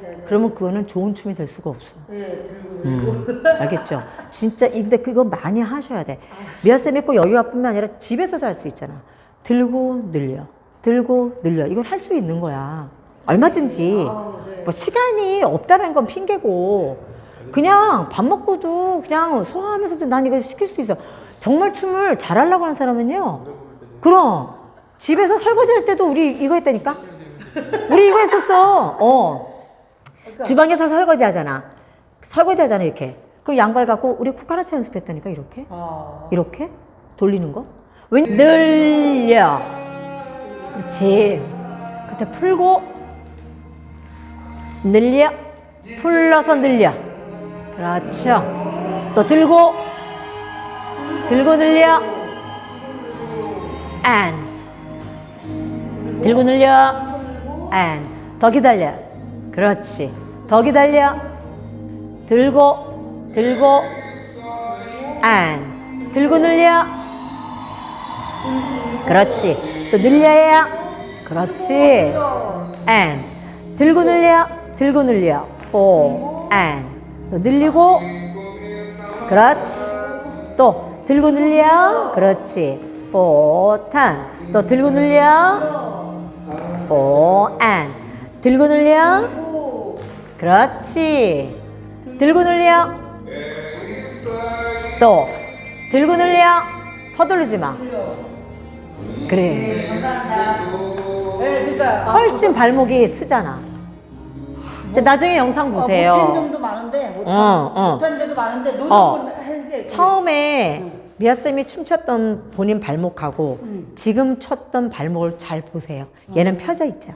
네. 그러면 그거는 좋은 춤이 될 수가 없어. 네, 들고 알겠죠? 진짜 근데 그거 많이 하셔야 돼. 미아쌤이 꼭 여기와뿐만 아니라 집에서도 할 수 있잖아. 들고 늘려, 들고 늘려. 이걸 할 수 있는 거야. 얼마든지. 네. 뭐 시간이 없다는 건 핑계고 그냥 밥 먹고도 그냥 소화하면서도 난 이거 시킬 수 있어. 정말 춤을 잘하려고 하는 사람은요. 그럼 집에서 설거지 할 때도 우리 이거 했다니까. 우리 이거 했었어. 주방에서 설거지 하잖아. 설거지 하잖아 이렇게. 그 양발 갖고 우리 쿠카라차 연습했다니까 이렇게. 이렇게 돌리는 거. 왜 늘려. 그렇지. 그때 풀고 늘려. 풀러서 늘려. 그렇죠. 또 들고 늘려. and 들고 늘려. and 더 기다려. 그렇지. 더 기다려. 들고 and 들고 늘려. 그렇지. 또 늘려야. 그렇지. and 들고 늘려. for and 또 늘리고. 그렇지. 또 들고 늘려. 그렇지. for ten 또 들고 늘려. for and 들고 늘려. 그렇지. 들고 늘려. 또 들고 늘려. 서두르지 마. 그래. 네, 그러니까 훨씬 발목이 쓰잖아. 근데 나중에 영상 보세요. 못한 점도 많은데 못한 데도 많은데 노력은 할게 처음에 미아쌤이 춤췄던 본인 발목하고 지금 췄던 발목을 잘 보세요. 얘는 펴져 있죠.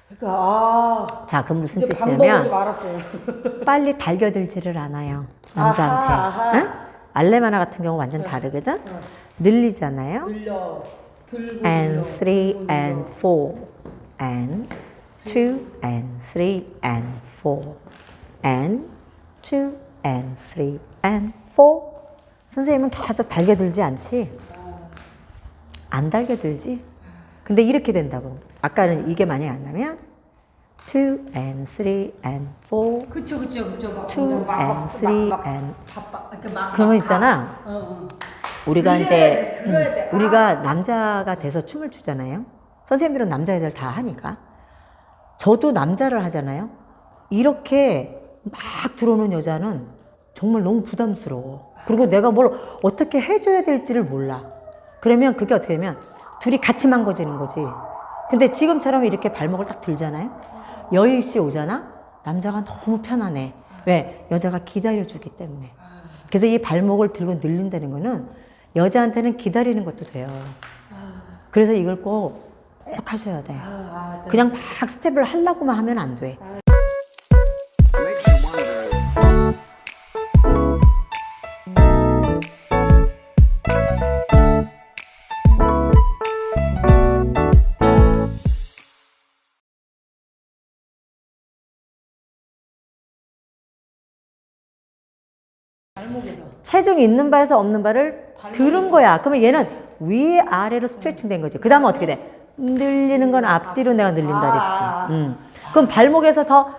그러니까 자, 그럼 무슨 이제 방법을 좀 뜻이냐면 알았어요. 빨리 달겨들지를 않아요. 남자한테. 아하. 응? 알레마나 같은 경우 완전 다르거든. 늘리잖아요. 늘려 들고 and 3 and 4 and 2 and 3 and 4 and 2 and 3 and 4 선생님은 계속 달겨들지 않지? 안 달겨들지? 근데 이렇게 된다고. 아까는 이게 만약에 안 나면 2 and 3 and 4 그쵸 2 and 3 and 그런 거 있잖아. 우리가 들려야 이제 돼, 들어야 돼. 우리가 남자가 돼서 춤을 추잖아요. 선생님들은 남자 여자를 다 하니까. 저도 남자를 하잖아요. 이렇게 막 들어오는 여자는 정말 너무 부담스러워. 그리고 내가 뭘 어떻게 해줘야 될지를 몰라. 그러면 그게 어떻게 되면 둘이 같이 망가지는 거지. 근데 지금처럼 이렇게 발목을 딱 들잖아요. 여유 있이 오잖아. 남자가 너무 편안해. 왜? 여자가 기다려주기 때문에. 그래서 이 발목을 들고 늘린다는 거는 여자한테는 기다리는 것도 돼요. 그래서 이걸 꼭 하셔야 돼. 네. 그냥 막 스텝을 하려고만 하면 안 돼. 체중 있는 발에서 없는 발을 들은 거야. 그러면 얘는 위아래로 스트레칭 된 거지. 그 다음에 어떻게 돼? 늘리는 건 앞뒤로 내가 늘린다 그랬지. 그럼 발목에서 더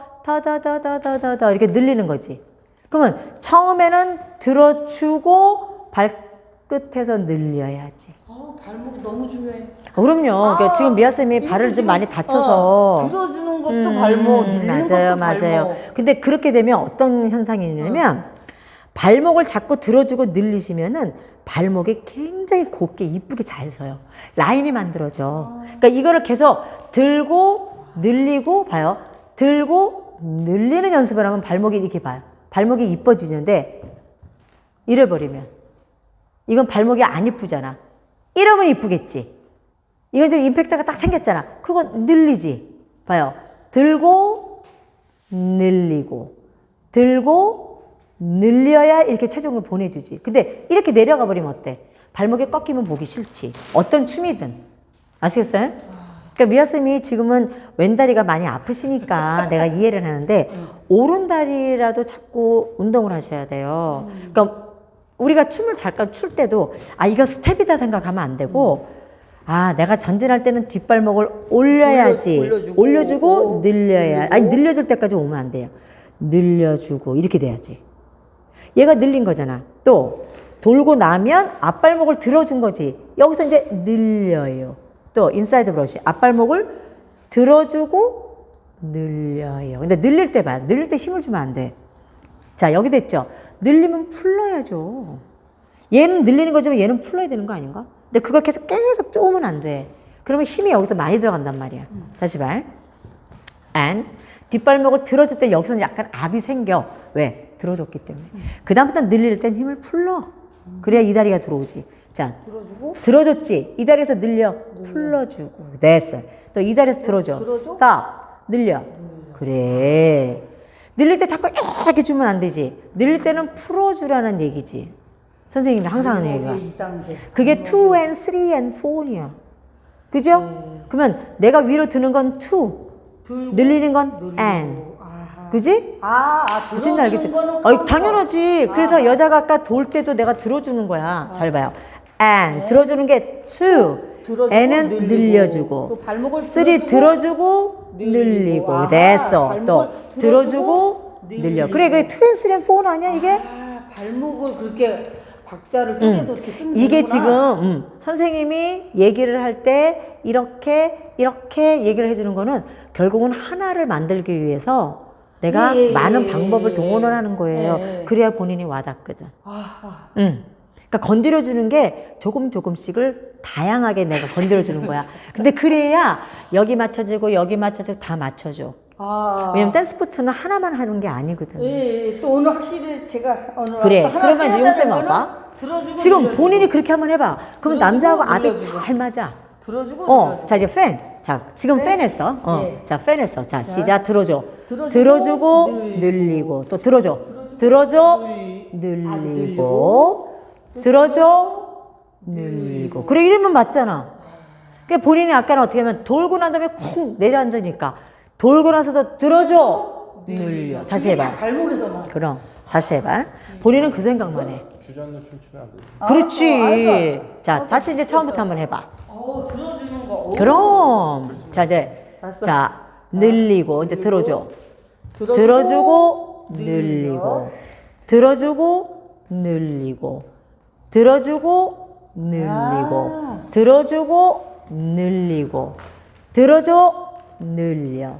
이렇게 늘리는 거지. 그러면 처음에는 들어주고 발끝에서 늘려야지. 발목이 너무 중요해. 그럼요. 그러니까 지금 미아쌤이 발을 좀 많이 다쳐서. 들어주는 것도 발목, 늘리는 것도 맞아요. 발목. 근데 그렇게 되면 어떤 현상이 있냐면 발목을 자꾸 들어주고 늘리시면은 발목이 굉장히 곱게 이쁘게 잘 서요. 라인이 만들어져. 그러니까 이거를 계속 들고 늘리고 봐요. 들고 늘리는 연습을 하면 발목이 이렇게 봐요. 발목이 이뻐지는데 잃어버리면 이건 발목이 안 이쁘잖아. 이러면 이쁘겠지. 이건 좀 임팩트가 딱 생겼잖아. 그거 늘리지. 봐요. 들고 늘리고 들고 늘려야 이렇게 체중을 보내주지. 근데 이렇게 내려가 버리면 어때? 발목에 꺾이면 보기 싫지. 어떤 춤이든. 아시겠어요? 그러니까 미아쌤이 지금은 왼다리가 많이 아프시니까 내가 이해를 하는데 오른다리라도 자꾸 운동을 하셔야 돼요. 그러니까 우리가 춤을 잠깐 출 때도 이거 스텝이다 생각하면 안 되고 아, 내가 전진할 때는 뒷발목을 올려야지. 올려주고 늘려야. 아니, 늘려줄 때까지 오면 안 돼요. 늘려주고 이렇게 돼야지. 얘가 늘린 거잖아. 또 돌고 나면 앞발목을 들어준 거지. 여기서 이제 늘려요. 또 인사이드 브러쉬. 앞발목을 들어주고 늘려요. 근데 늘릴 때 봐. 늘릴 때 힘을 주면 안 돼. 자, 여기 됐죠? 늘리면 풀러야죠. 얘는 늘리는 거지만 얘는 풀러야 되는 거 아닌가? 근데 그걸 계속 쪼으면 안 돼. 그러면 힘이 여기서 많이 들어간단 말이야. 다시 봐. and 뒷발목을 들어줄 때 여기서 약간 압이 생겨. 왜? 들어줬기 때문에. 그 다음부터 늘릴 땐 힘을 풀러. 그래야 이 다리가 들어오지. 자, 들어줬지. 이 다리에서 늘려. 풀러주고. 됐어. 또 이 다리에서 들어줘. stop. 늘려. 그래. 늘릴 때 자꾸 이렇게 주면 안 되지. 늘릴 때는 풀어주라는 얘기지. 선생님이 항상 하는 얘기가. 그게 2 and 3 and 4야. 그죠? 그러면 내가 위로 드는 건 2. 늘리는 건 and. 그지? 무슨 알겠지? 당연하지. 그래서 여자가 아까 돌 때도 내가 들어주는 거야. 잘 봐요. and. 들어주는 게 2. and은 늘려주고. 3 들어주고 늘리고. 됐어. 또 들어주고 늘려. 그래, 그게 2 and 3 and 4 아니야, 이게? 발목을 그렇게 박자를 쪼개서 이렇게 쓰면 이게 되는구나. 지금 선생님이 얘기를 할 때 이렇게 얘기를 해주는 거는 결국은 하나를 만들기 위해서 내가 많은 방법을 동원을 하는 거예요. 그래야 본인이 와닿거든. 그러니까 건드려주는 게 조금씩을 다양하게 내가 건드려주는 거야. 근데 그래야 여기 맞춰주고 여기 맞춰주고 다 맞춰줘. 왜냐면 댄스 스포츠는 하나만 하는 게 아니거든. 또 오늘 확실히 제가 오늘 그래. 그러면 용쌤 와봐. 지금 본인이 그렇게 한번 해봐. 그럼 남자하고 압이 잘 맞아. 들어주고 자, 이제 팬. 자, 지금 팬 했어. 자, 팬 했어. 자, 시작. 들어줘. 들어주고 늘리고. 또 들어줘. 들어줘. 늘리고. 들어줘. 늘리고. 그래, 이러면 맞잖아. 그러니까 본인이 아까는 어떻게 하면 돌고 난 다음에 쿵 내려앉으니까 돌고 나서도 들어줘. 늘려. 다시 해봐. 발목에서만. 그럼. 다시 해봐. 본인은 그 생각만 해. 주전을 춤추면 안 돼. 그렇지. 자, 다시 이제 처음부터 한번 해봐. 들어주는 거. 그럼. 자, 이제. 자, 늘리고. 이제 들어줘. 들어주고, 늘리고. 들어주고, 늘리고. 들어주고, 늘리고. 들어주고, 늘리고. 들어줘, 늘려.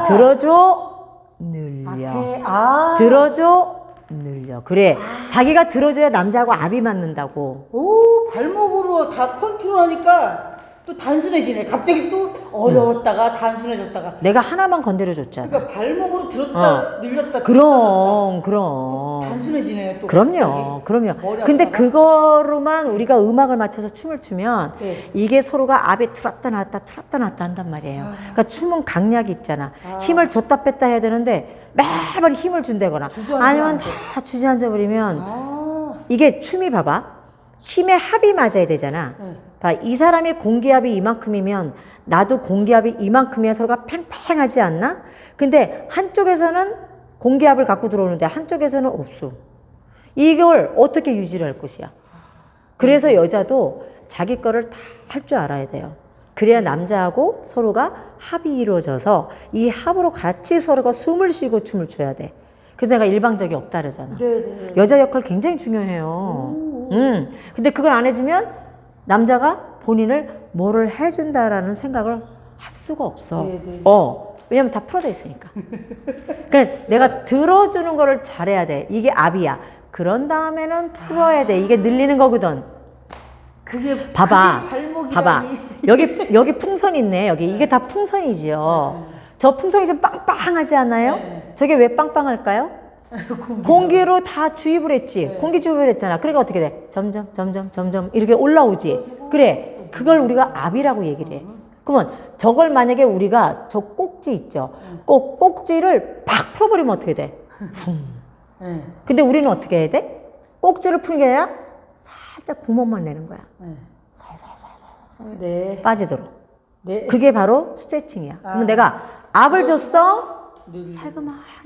들어줘, 늘려. 들어줘, 늘려. 그래. 자기가 들어줘야 남자하고 압이 맞는다고. 발목으로 다 컨트롤하니까 또 단순해지네. 갑자기 또 어려웠다가 단순해졌다가. 내가 하나만 건드려줬잖아. 그러니까 발목으로 들었다 늘렸다. 그럼. 단순해지네요. 또 그럼요. 머리 근데 아파가? 그거로만 우리가 음악을 맞춰서 춤을 추면 네. 이게 서로가 압이 틀었다 놨다 한단 말이에요. 그러니까 춤은 강약이 있잖아. 힘을 줬다 뺐다 해야 되는데 매번 힘을 준다거나 아니면 다 주저앉아 버리면 이게 춤이 봐봐. 힘의 합이 맞아야 되잖아. 봐, 이 사람이 공기압이 이만큼이면 나도 공기압이 이만큼이야 서로가 팽팽하지 않나? 근데 한쪽에서는 공기압을 갖고 들어오는데 한쪽에서는 없어. 이걸 어떻게 유지를 할 것이야? 그래서 여자도 자기 거를 다 할 줄 알아야 돼요. 그래야 남자하고 서로가 합이 이루어져서 이 합으로 같이 서로가 숨을 쉬고 춤을 춰야 돼. 그래서 내가 일방적이 없다 그러잖아. 여자 역할 굉장히 중요해요. 근데 그걸 안 해주면 남자가 본인을 뭐를 해준다라는 생각을 할 수가 없어. 왜냐면 다 풀어져 있으니까. 그러니까 내가 들어주는 거를 잘해야 돼. 이게 압이야. 그런 다음에는 풀어야 돼. 이게 늘리는 거거든. 그게 봐봐. 발목이라니. 여기 풍선 있네. 여기 이게 다 풍선이지요. 저 풍선이 좀 빵빵하지 않아요? 저게 왜 빵빵할까요? 공기로 다 주입을 했지. 공기 주입을 했잖아. 그러니까 어떻게 돼? 점점 이렇게 올라오지. 그래. 그걸 우리가 압이라고 얘기를 해. 그러면 저걸 만약에 우리가 저 꼭지 있죠. 꼭지를 팍 풀어버리면 어떻게 돼? 근데 우리는 어떻게 해야 돼? 꼭지를 푸는 게 아니라 살짝 구멍만 내는 거야. 살살 빠지도록. 그게 바로 스트레칭이야. 그러면 내가 압을 줬어.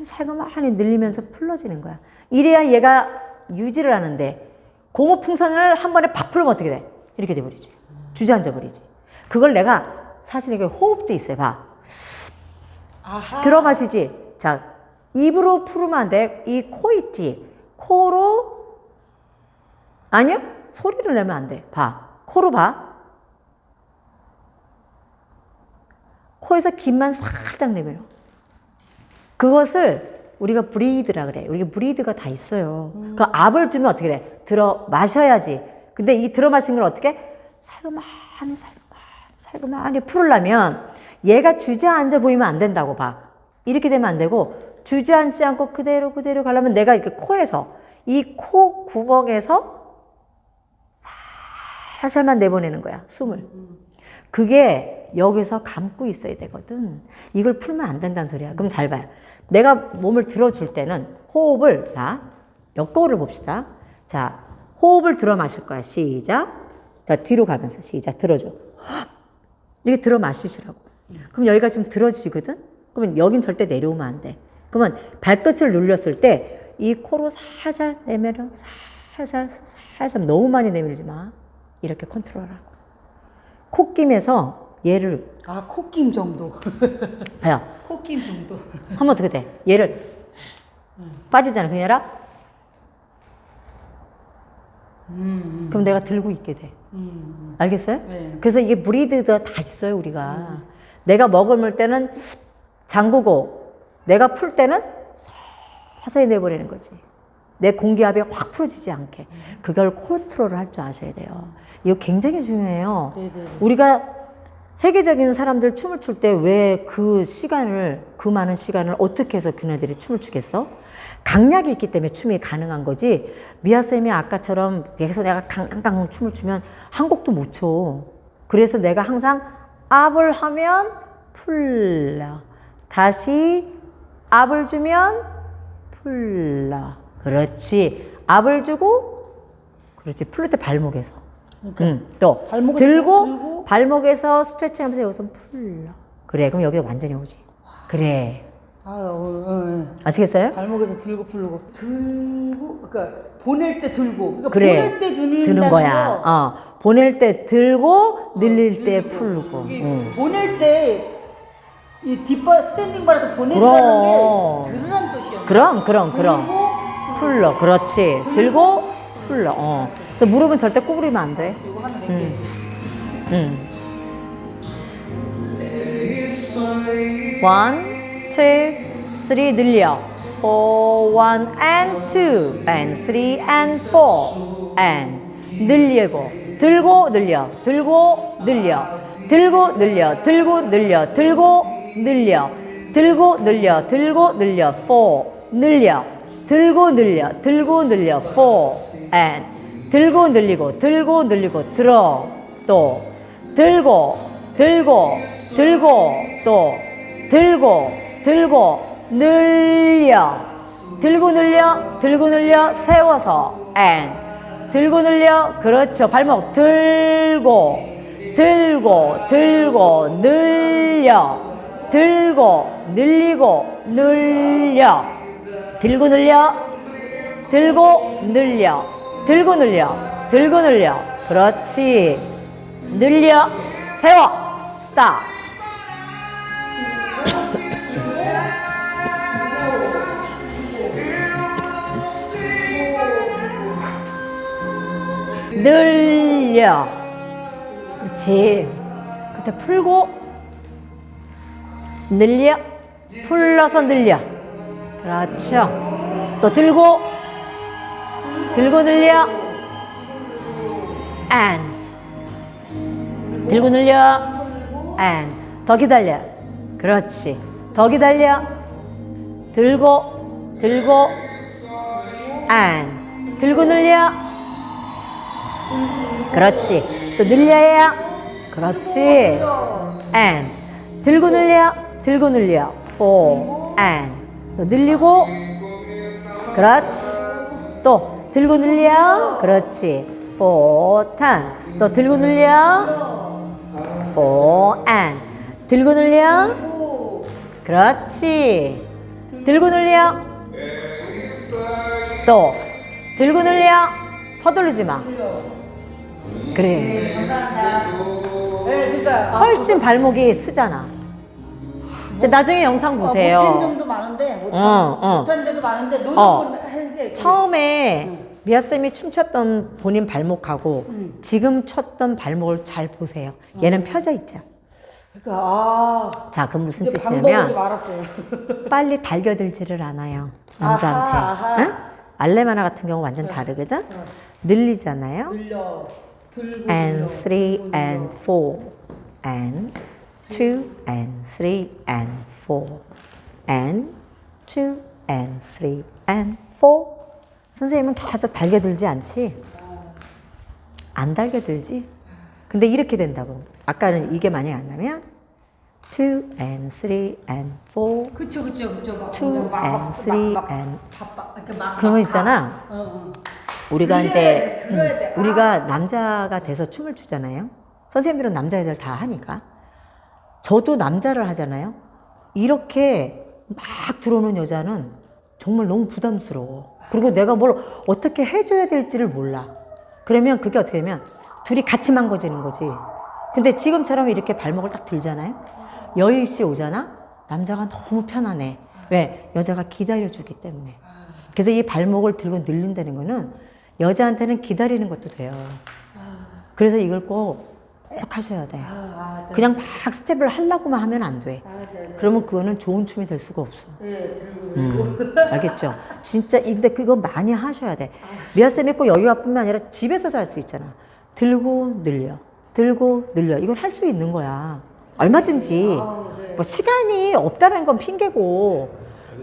살그만히 늘리면서 풀러지는 거야. 이래야 얘가 유지를 하는데 고무풍선을 한 번에 팍 풀면 어떻게 돼? 이렇게 돼버리지. 주저앉아 버리지. 그걸 내가 사실 이게 호흡도 있어요. 봐. 아하. 들어 마시지. 자, 입으로 풀으면 안 돼. 이 코 있지. 코로 아니요. 소리를 내면 안 돼. 봐. 코로 봐. 코에서 김만 살짝 내밀어. 그것을 우리가 브리드라 그래. 우리가 브리드가 다 있어요. 그 압을 주면 어떻게 돼? 들어 마셔야지. 근데 이 들어 마신 걸 어떻게? 살그마니 풀으려면 얘가 주저앉아 보이면 안 된다고 봐. 이렇게 되면 안 되고 주저앉지 않고 그대로 가려면 내가 이렇게 코에서 이 코 구멍에서 살살만 내보내는 거야. 숨을. 그게 여기서 감고 있어야 되거든. 이걸 풀면 안 된다는 소리야. 그럼 잘 봐요. 내가 몸을 들어줄 때는 호흡을 봐. 역거울을 봅시다. 자, 호흡을 들어 마실 거야. 시작. 자, 뒤로 가면서 시작. 들어줘. 이게 들어 마시시라고. 그럼 여기가 지금 들어지거든? 그러면 여긴 절대 내려오면 안 돼. 그러면 발끝을 눌렸을 때 이 코로 살살 내밀어. 살살 너무 많이 내밀지 마. 이렇게 컨트롤하고. 콧김에서 얘를 아, 콧김 정도. 야, 콧김 정도. 하면 어떻게 돼? 얘를 빠지잖아. 그냥 해라. 그럼 내가 들고 있게 돼. 알겠어요? 네. 그래서 이게 브리드가 다 있어요, 우리가. 내가 먹을 때는 잠그고, 내가 풀 때는 서서히 내버리는 거지. 내 공기압이 확 풀어지지 않게. 그걸 컨트롤을 할 줄 아셔야 돼요. 이거 굉장히 중요해요. 네네. 우리가 세계적인 사람들 춤을 출 때 왜 그 시간을, 그 많은 시간을 어떻게 해서 그네들이 춤을 추겠어? 강약이 있기 때문에 춤이 가능한 거지. 미아쌤이 아까처럼 계속 내가 강강강 춤을 추면 한 곡도 못 춰. 그래서 내가 항상 압을 하면 풀러. 다시 압을 주면 풀러. 그렇지. 압을 주고, 그렇지. 풀릴 때 발목에서. 또 발목에서 들고 발목에서 스트레칭 하면서 여기서 풀러. 그래. 그럼 여기서 완전히 오지. 그래. 아시겠어요? 발목에서 들고 풀고 그러니까 보낼 때 들고 그러니까 그래. 보낼 때 드는 드는 거야. 보낼 때 들고 늘릴 때 들고. 풀고. 보낼 때 이 뒷발 스탠딩 발에서 보내주라는 게 들으라는 뜻이야. 그럼. 들고 풀러. 그렇지. 들고 풀러. 그래서 무릎은 절대 구부리면 안 돼. 이거 하면 되게 One, two, three 늘려. Four, one and two, and three and four, and 늘리고 들고 늘려, 들고 늘려, 들고 늘려, 들고 늘려, 들고 늘려, 들고 늘려, 들고 늘려, four 늘려, 들고 늘려, 들고 늘려, four, and 들고 늘리고, 들고 늘리고, 들어 또 들고 들고 또 들고 늘려 들고 늘려 세워서 and 들고 늘려 그렇죠. 발목 들고 늘려 들고 늘리고 늘려 들고 늘려 그렇지. 늘려 세워 스탑. 늘려. 그렇지. 그때 풀고 늘려. 풀러서 늘려. 그렇죠. 또 들고 늘려. and 들고 늘려. and 더 기다려. 그렇지. 더 기다려. 들고 and 들고 늘려. 그렇지. 또 늘려야. 그렇지. and 들고 늘려. for and 또 늘리고. 그렇지. 또 들고 늘려. 그렇지. for ten 또 들고 늘려. for and 들고 늘려. 그렇지. 들고 늘려. 또 들고 늘려. 서두르지 마. 그래. 네, 그러니까 훨씬 발목이 쓰잖아. 근데 나중에 영상 보세요. 못한 점도 많은데 못한 데도 많은데 노력은 할게. 처음에 미아쌤이 춤췄던 본인 발목하고 지금 췄던 발목을 잘 보세요. 얘는 펴져 있죠. 그러니까 자, 그럼 무슨 이제 방법을 좀 뜻이냐면 알았어요. 빨리 달겨들지를 않아요. 남자한테. 아하. 응? 알레마나 같은 경우 완전 다르거든. 늘리잖아요. 늘려 들고 And 늘려, 3 들고 and 4 and 2 and 3 and 4 and 2 and 3 and 4. 선생님은 계속 달겨들지 않지? 안 달겨들지? 근데 이렇게 된다고. 아까는 이게 만약에 안 나면 2 and 3 and 4 그쵸. 2 and 3 and 그런 거 있잖아. 우리가 들려야 이제 돼, 들려야 돼. 우리가 남자가 돼서 춤을 추잖아요. 선생님들은 남자 여자를 다 하니까. 저도 남자를 하잖아요. 이렇게 막 들어오는 여자는 정말 너무 부담스러워. 그리고 내가 뭘 어떻게 해줘야 될지를 몰라. 그러면 그게 어떻게 되면 둘이 같이 망가지는 거지. 근데 지금처럼 이렇게 발목을 딱 들잖아요. 여유 있이 오잖아. 남자가 너무 편안해. 왜? 여자가 기다려주기 때문에. 그래서 이 발목을 들고 늘린다는 거는 여자한테는 기다리는 것도 돼요. 그래서 이걸 꼭 하셔야 돼. 네. 그냥 막 스텝을 하려고만 하면 안 돼. 네네. 그러면 그거는 좋은 춤이 될 수가 없어. 네, 들고 알겠죠? 진짜 근데 그거 많이 하셔야 돼. 미아쌤이 꼭 여기가뿐만 아니라 집에서도 할 수 있잖아. 들고 늘려, 들고 늘려. 이걸 할 수 있는 거야. 얼마든지. 네. 뭐 시간이 없다는 건 핑계고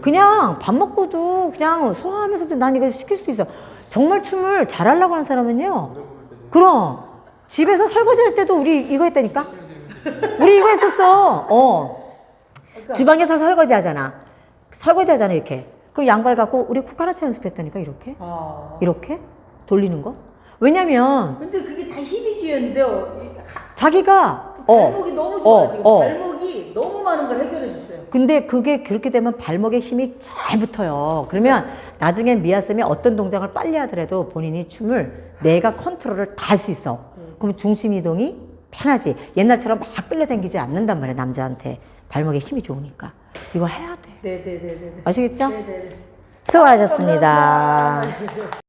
그냥 밥 먹고도 그냥 소화하면서도 난 이거 시킬 수 있어. 정말 춤을 잘하려고 하는 사람은요. 그럼 집에서 설거지 할 때도 우리 이거 했다니까. 우리 이거 했었어. 주방에서 설거지 하잖아. 설거지 하잖아 이렇게. 그럼 양발 갖고 우리 쿠카라차 연습했다니까 이렇게. 이렇게 돌리는 거. 왜냐면 근데 그게 다 힘이 주였는데요. 자기가 발목이 너무 좋아 지금. 발목이 너무 많은 걸 해결해 줬어요. 근데 그게 그렇게 되면 발목에 힘이 잘 붙어요. 그러면 나중에 미아쌤이 어떤 동작을 빨리 하더라도 본인이 춤을 내가 컨트롤을 다 할 수 있어. 그럼 중심 이동이 편하지. 옛날처럼 막 끌려다니지 않는단 말이야, 남자한테. 발목에 힘이 좋으니까. 이거 해야 돼. 네네네네. 아시겠죠? 네네네. 수고하셨습니다. 감사합니다.